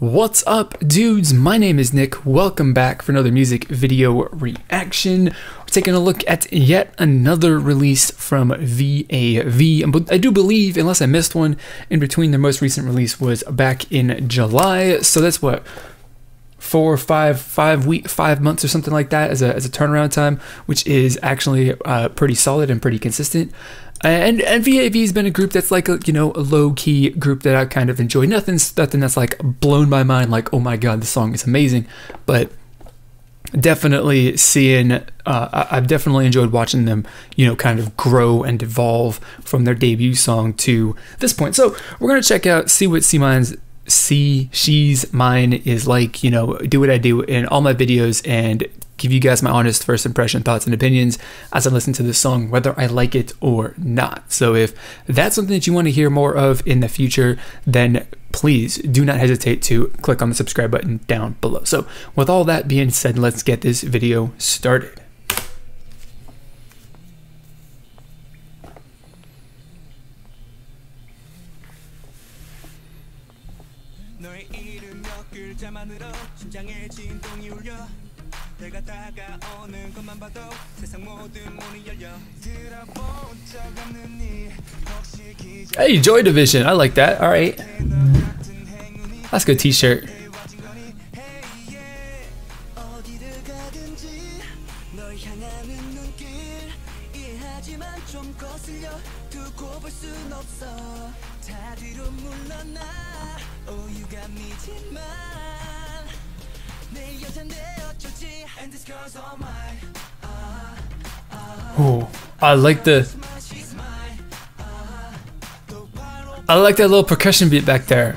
What's up, dudes? My name is Nick. Welcome back for another music video reaction. We're taking a look at yet another release from VAV. I do believe, unless I missed one in between, their most recent release was back in July. So that's what, 5 months or something like that as a turnaround time, which is actually pretty solid and pretty consistent. And VAV has been a group that's like a low-key group that I kind of enjoy. Nothing that's like blown my mind, like, oh my god, the song is amazing. But definitely I've definitely enjoyed watching them, kind of grow and evolve from their debut song to this point. So we're gonna check out, see what She's Mine is like, do what I do in all my videos and give you guys my honest first impression, thoughts, and opinions as I listen to this song, whether I like it or not. So if that's something that you want to hear more of in the future, then please do not hesitate to click on the subscribe button down below. So with all that being said, let's get this video started. Hey, Joy Division, I like that. All right, that's a good t-shirt. Oh, I like that little percussion beat back there.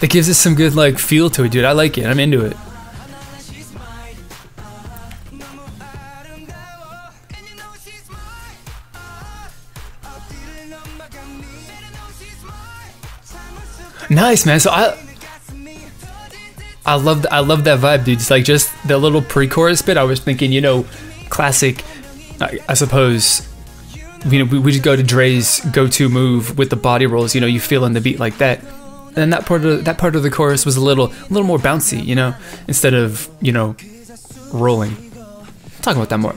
That gives us some good feel to it, dude. I like it. I'm into it. Nice, man. So I love that vibe, dude. It's like just the little pre-chorus bit. I was thinking, classic, I suppose, we just go to Dre's go-to move with the body rolls, you feel in the beat like that. And that part of the chorus was a little more bouncy, instead of, rolling. I'll talk about that more.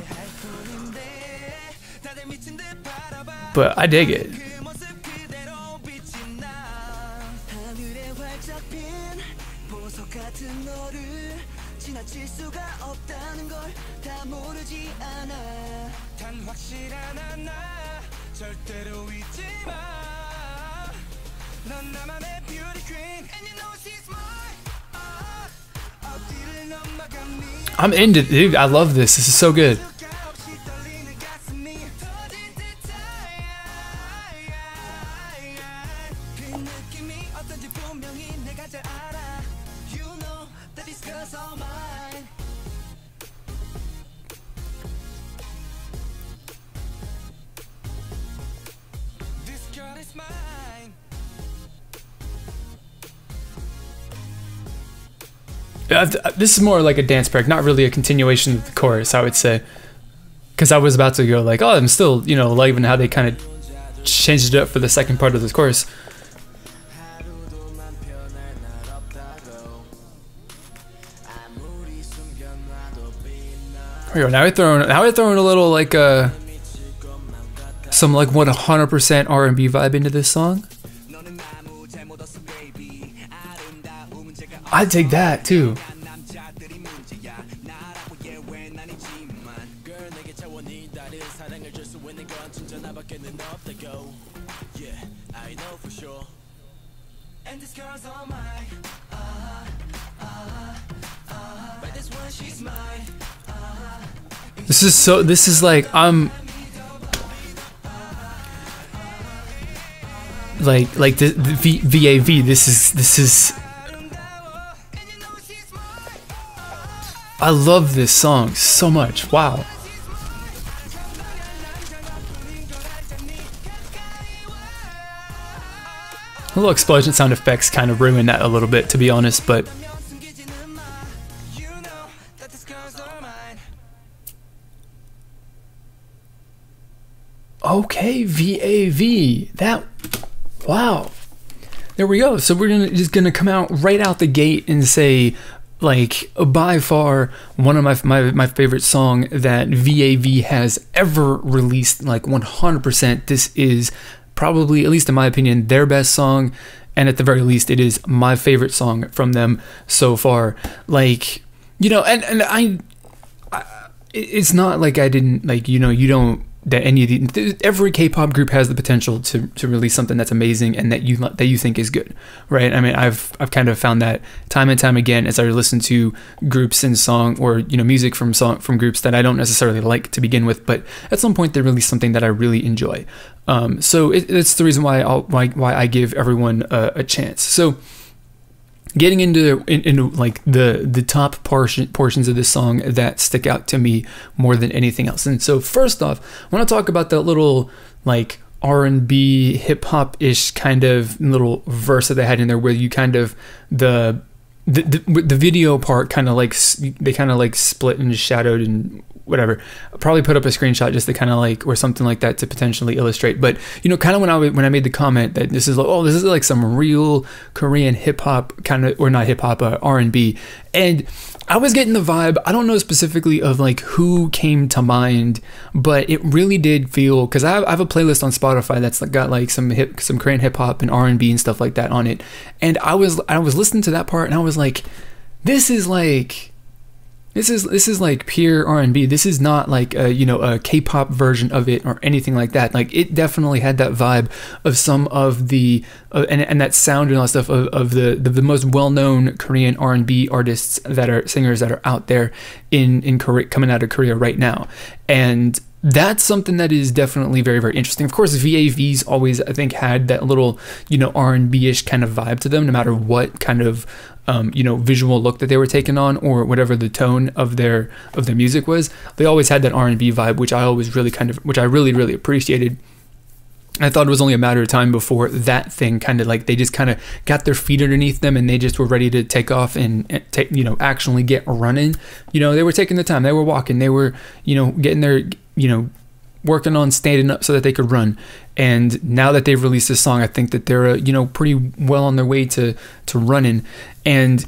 But I dig it. I'm into it, dude. I love this. This is so good. This is more like a dance break, not really a continuation of the chorus, I would say. Because I was about to go oh, I'm still, loving how they kind of changed it up for the second part of this chorus. Here we go. Now we're throwing a little some 100% R&B vibe into this song. I dig that too. This is like I'm like the VAV. This is I love this song so much. Wow. A little explosion sound effects kind of ruined that a little bit, to be honest, but okay, VAV. Wow. There we go. So we're just gonna come out right out the gate and say, like, by far one of my favorite song that VAV has ever released, like 100%. This is probably, at least in my opinion, their best song, and at the very least, it is my favorite song from them so far. Like, you know, and I it's not like I didn't, like, you know, you don't, that any of the, every K-pop group has the potential to release something that's amazing and that you think is good, right? I mean, I've kind of found that time and time again as I listen to groups and song, or, you know, music from groups that I don't necessarily like to begin with, but at some point they release something that I really enjoy. So it's the reason why I give everyone a chance. So getting into like the top portions of this song that stick out to me more than anything else. And so first off, I want to talk about that little like R&B hip hop ish kind of little verse that they had in there, where you kind of the video part kind of like they kind of like split and shadowed and whatever. I'll probably put up a screenshot just to kind of like, or something like that, to potentially illustrate. But, you know, kind of when I made the comment that this is like, oh, this is like some real Korean hip hop kind of, or not hip hop, R&B, and I was getting the vibe. I don't know specifically of like who came to mind, but it really did feel, because I have a playlist on Spotify that's got like some Korean hip hop and R&B and stuff like that on it, and I was listening to that part and I was like, this is like pure R&B. This is not like a, you know, a K-pop version of it or anything like that. Like, it definitely had that vibe of some of the and that sound and all that stuff of the most well-known Korean R&B artists that are singers that are out there in Korea, coming out of Korea right now. And that's something that is definitely very, very interesting. Of course, VAV's always, I think, had that little, you know, R&B-ish kind of vibe to them, no matter what kind of you know, visual look that they were taking on, or whatever the tone of their music was. They always had that R&B vibe, which I always really really appreciated. I thought it was only a matter of time before that thing kind of like, they just kind of got their feet underneath them and they just were ready to take off and take, you know, actually get running. You know, they were taking the time, they were walking, they were, you know, getting their, you know, working on standing up so that they could run. And now that they've released this song, I think that they're, you know, pretty well on their way to running. And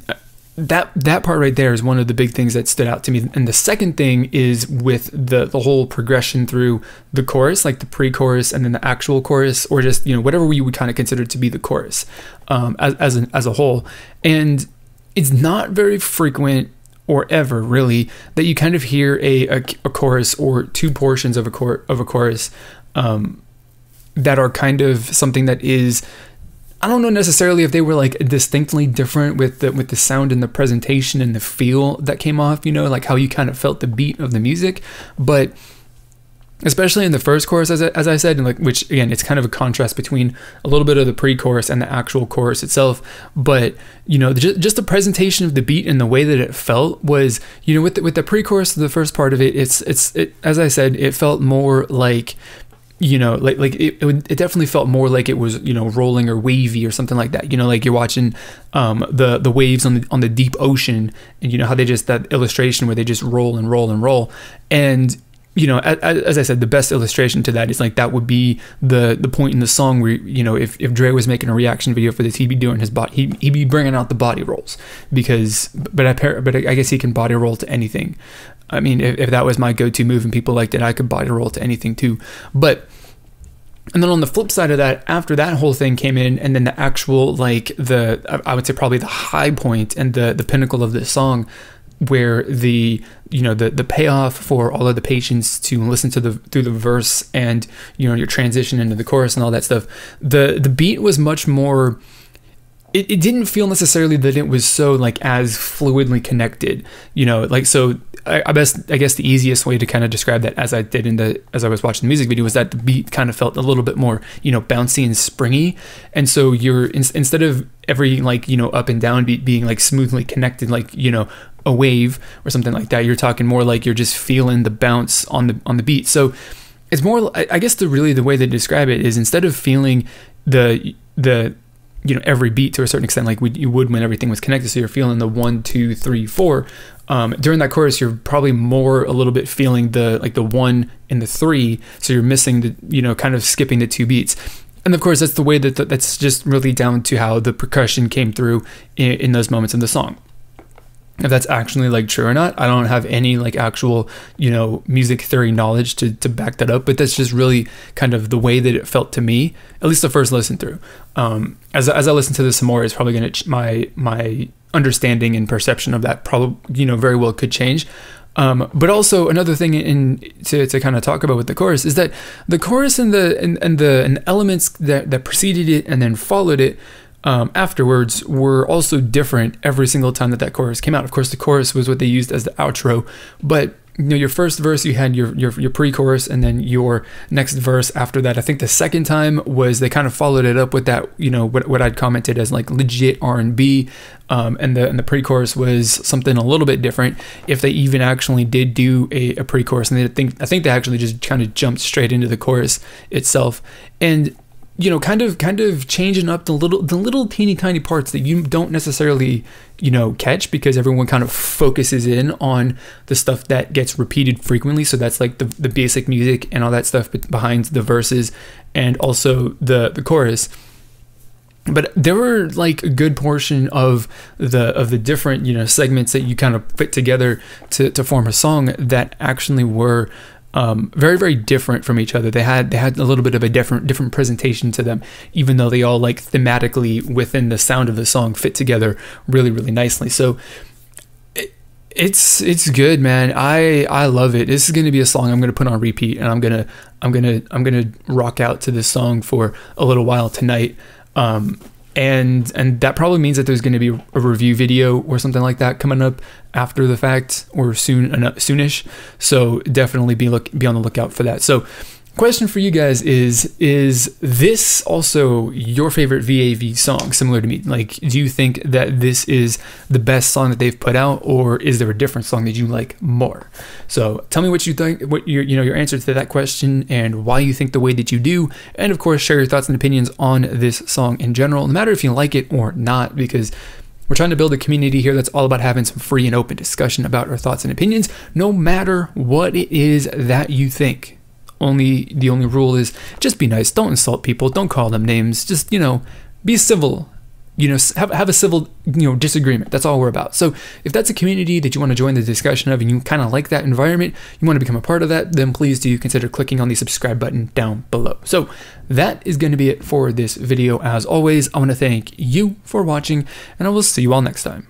that part right there is one of the big things that stood out to me. And the second thing is with the whole progression through the chorus, like the pre-chorus and then the actual chorus, or just, you know, whatever you would kind of consider to be the chorus as a whole. And it's not very frequent, or ever really, that you kind of hear a chorus or two portions of a chorus that are kind of something that is, I don't know necessarily if they were like distinctly different with the sound and the presentation and the feel that came off, you know, like how you kind of felt the beat of the music, but especially in the first chorus, as I said, and like, which again, it's kind of a contrast between a little bit of the pre-chorus and the actual chorus itself. But, you know, just the presentation of the beat and the way that it felt was, you know, with the pre-chorus, the first part of it, it as I said, it felt more like, you know, like it definitely felt more like it was, you know, rolling or wavy or something like that. You know, like you're watching the waves on the deep ocean, and you know how they just, that illustration where they just roll and roll and roll. And, you know, as I said, the best illustration to that is like, that would be the point in the song where, you know, if Dre was making a reaction video for this, he'd be doing his body, he'd be bringing out the body rolls, because, but I guess he can body roll to anything. I mean, if that was my go-to move and people liked it, I could body roll to anything too. But, and then on the flip side of that, after that whole thing came in, and then the actual, like, I would say probably the high point and the pinnacle of this song, where the, you know, the payoff for all of the patients to listen to through the verse, and, you know, your transition into the chorus and all that stuff, the beat was much more, it didn't feel necessarily that it was so like as fluidly connected, you know, like, so I guess the easiest way to kind of describe that, as I did as I was watching the music video, was that the beat kind of felt a little bit more, you know, bouncy and springy. And so you're, instead of every, like, you know, up and down beat being like smoothly connected, like, you know, a wave or something like that, you're talking more like you're just feeling the bounce on the beat. So it's more, I guess the way they describe it is, instead of feeling the you know, every beat to a certain extent, like you would when everything was connected, so you're feeling the 1, 2, 3, 4, during that chorus you're probably more a little bit feeling the 1 and the 3, so you're missing the, you know, kind of skipping the 2 beats. And of course, that's the way that's just really down to how the percussion came through in those moments in the song. If that's actually like true or not, I don't have any like actual, you know, music theory knowledge to back that up, but that's just really kind of the way that it felt to me, at least the first listen through. As I listen to this some more, it's probably going to, my understanding and perception of that probably, you know, very well could change. But also another thing to kind of talk about with the chorus is that the chorus and the elements that preceded it and then followed it afterwards were also different every single time that chorus came out. Of course, the chorus was what they used as the outro, but you know, your first verse, you had your pre-chorus, and then your next verse after that. I think the second time was they kind of followed it up with that, you know, what I'd commented as like legit R&B, and the pre-chorus was something a little bit different. If they even actually did do a pre-chorus, and I think they actually just kind of jumped straight into the chorus itself, and you know, kind of changing up the little teeny tiny parts that you don't necessarily, you know, catch, because everyone kind of focuses in on the stuff that gets repeated frequently. So that's like the basic music and all that stuff behind the verses and also the chorus. But there were like a good portion of the different, you know, segments that you kind of put together to form a song that actually were very, very different from each other. They had a little bit of a different presentation to them, even though they all like thematically within the sound of the song fit together really, really nicely. So it's good, man. I love it. This is going to be a song I'm going to put on repeat, and I'm going to rock out to this song for a little while tonight. And that probably means that there's going to be a review video or something like that coming up after the fact or soonish. So definitely be on the lookout for that. So question for you guys is this also your favorite VAV song, similar to me? Like, do you think that this is the best song that they've put out, or is there a different song that you like more? So tell me what you think, what your answer to that question, and why you think the way that you do. And of course, share your thoughts and opinions on this song in general, no matter if you like it or not, because we're trying to build a community here that's all about having some free and open discussion about our thoughts and opinions, no matter what it is that you think. The only rule is just be nice. Don't insult people. Don't call them names. Just, you know, be civil. You know, have a civil, you know, disagreement. That's all we're about. So if that's a community that you want to join the discussion of, and you kind of like that environment, you want to become a part of that, then please do consider clicking on the subscribe button down below. So that is going to be it for this video. As always, I want to thank you for watching, and I will see you all next time.